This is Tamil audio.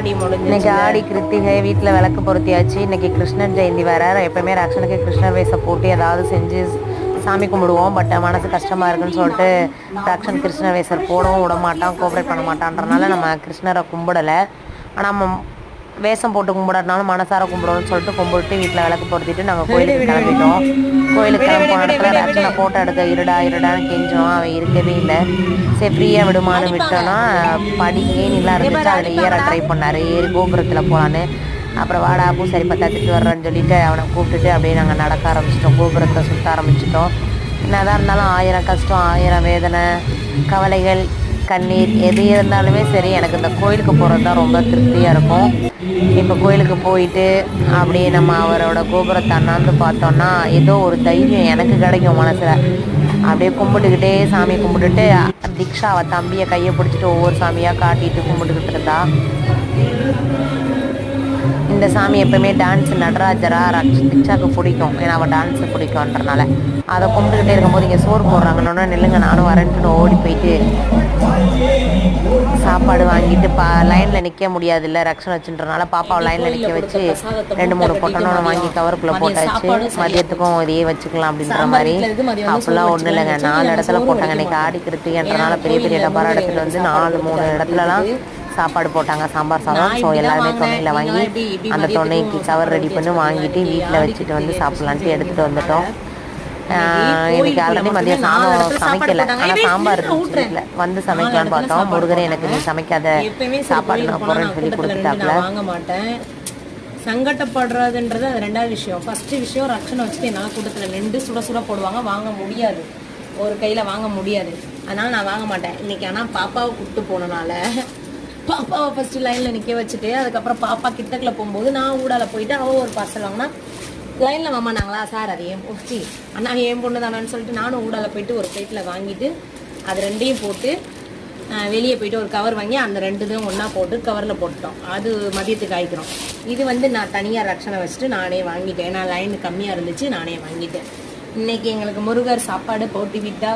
ஆடி முடிஞ்சு. இன்னைக்கு ஆடி கிருத்திகை, வீட்டில் விளக்கு பொருத்தியாச்சு. இன்னைக்கு கிருஷ்ணர் ஜெயந்தி வேற. எப்பவுமே ரக்ஷனுக்கு கிருஷ்ணர் வேஷம் போட்டு ஏதாவது செஞ்சு சாமி கும்பிடுவோம். பட் மனசு கஷ்டமாக இருக்குன்னு சொல்லிட்டு ரக்ஷன் கிருஷ்ணர் வேஷம் போடவும் விட மாட்டான், கோஆப்ரேட் பண்ண மாட்டான்றனால நம்ம கிருஷ்ணரை கும்பிடலை. ஆனால் நம்ம வேஷம் போட்டு கும்பிடறதுனால மனசார கும்பிடுவோம்னு சொல்லிட்டு கும்பிட்டு வீட்டில் விளக்கு பொருத்திட்டு நாங்கள் கோயிலுக்கு கிளம்பிட்டோம். கோயிலுக்கு கிளம்ப போன இடத்துல ரக்ஷனை ஃபோட்டோ எடுக்க இருடான்னு கெஞ்சோம். அவன் இருக்கவே இல்லை. சரி ஃப்ரீயாக விடுமான்னு விட்டோன்னா படி ஏனிலாம் இருந்துச்சு, அதில் ஏற ட்ரை பண்ணார். ஏறி கோபுரத்தில் போகலான்னு. அப்புறம் வாடா பூசாரி பார்த்தா திட்டு வர்றேன்னு சொல்லிட்டு அவனை கூப்பிட்டுட்டு அப்படியே நாங்கள் நடக்க ஆரம்பிச்சிட்டோம். கோபுரத்தை சுற்ற ஆரம்பிச்சிட்டோம். என்னதான் இருந்தாலும் 1000 கஷ்டம், 1000 வேதனை, கவலைகள், கண்ணீர் எது இருந்தாலுமே சரி, எனக்கு இந்த கோயிலுக்கு போகிறது தான் ரொம்ப திருப்தியாக இருக்கும். இப்போ கோயிலுக்கு போயிட்டு அப்படியே நம்ம அவரோட கோபுரத்தை அண்ணாந்து பார்த்தோன்னா ஏதோ ஒரு தைரியம் எனக்கு கிடைக்கும் மனசில். அப்படியே கும்பிட்டுக்கிட்டே சாமி கும்பிட்டுட்டு திக்ஷாவை தம்பியை கையை பிடிச்சிட்டு ஒவ்வொரு சாமியாக காட்டிட்டு கும்பிட்டுக்கிட்டு இருந்தா. இந்த சாமி எப்பவுமே டான்ஸ் நடராஜரா திக்ஷாவுக்கு பிடிக்கும். ஏன்னா அவள் டான்ஸு பிடிக்கும்ன்றனால அதை கும்பிட்டுக்கிட்டே இருக்கும்போது இங்கே சோறு போடுறாங்கன்னு நில்லுங்க நானும் வரேன்ட்டு ஓடி போயிட்டு சாப்பாடு வாங்கிட்டு லைனில் நிற்க முடியாது இல்லை ரக்ஷன் வச்சுன்றனால பாப்பாவை லைனில் நிற்க வச்சு 2-3 பொட்டனோட வாங்கி கவருக்குள்ளே போட்டாச்சு. மதியத்துக்கும் இதையே வச்சுக்கலாம் அப்படின்ற மாதிரி. அப்போல்லாம் ஒன்றும் இல்லைங்க, 4 இடத்துல போட்டாங்க. இன்றைக்கி ஆடி கிருத்திகன்றனால பெரிய பெரிய டப்பாரா இடத்துல வந்து 4-3 இடத்துலலாம் சாப்பாடு போட்டாங்க, சாம்பார் சாதம். ஸோ எல்லாருமே தொன்னையில் வாங்கி அந்த தொன்னைக்கு கவர் ரெடி பண்ணி வாங்கிட்டு வீட்டில் வச்சுட்டு வந்து சாப்பிட்லான்ட்டு எடுத்துகிட்டு வந்துட்டோம். இன்னைக்கு ஆல்ரெடி மதியம் சாதம் சமைக்கலை, ஆனால் சாம்பார் இருந்துச்சு வீட்டில். வந்து சமைக்கலான்னு பார்த்தோம். முருகரே எனக்கு நீ சமைக்காத சாப்பாடு நான் போகிறேன்னு சொல்லி கொடுத்துட்டாப்புல. வாங்க மாட்டேன். சங்கடப்படுறதுன்றது அது 2வது விஷயம். ஃபஸ்ட்டு விஷயம் ரக்ஷனை வச்சுட்டு என்னால் கூட்டத்தில் நின்று சுட போடுவாங்க, வாங்க முடியாது, ஒரு கையில் வாங்க முடியாது. அதனால் நான் வாங்க மாட்டேன் இன்னைக்கு. ஆனால் பாப்பாவை கூப்பிட்டு போனனால பாப்பாவை ஃபஸ்ட்டு லைனில் நிற்க வச்சுட்டு அதுக்கப்புறம் பாப்பா கிட்டக்கில் போகும்போது நான் ஊடால போயிட்டு அவள் ஒரு பார்சல் வாங்கினா லைனில் வாங்கினாங்களா சார் அது ஏன் போச்சு அண்ணா ஏன் பொண்ணு தானான்னு சொல்லிட்டு நானும் ஊடால போயிட்டு ஒரு பிளேட்டில் வாங்கிட்டு அது 2ஐயும் போட்டு வெளியே போயிட்டு ஒரு கவர் வாங்கி அந்த 2 ஒன்றா போட்டு கவரில் போட்டுட்டோம். அது மதியத்துக்கு ஆயிக்கிறோம். இது வந்து நான் தனியாக ரக்ஷனை வச்சுட்டு நானே வாங்கிட்டேன். ஏன்னா லைன் கம்மியாக இருந்துச்சு, நானே வாங்கிட்டேன். இன்றைக்கி எங்களுக்கு முருகர் சாப்பாடு போட்டு விட்டா.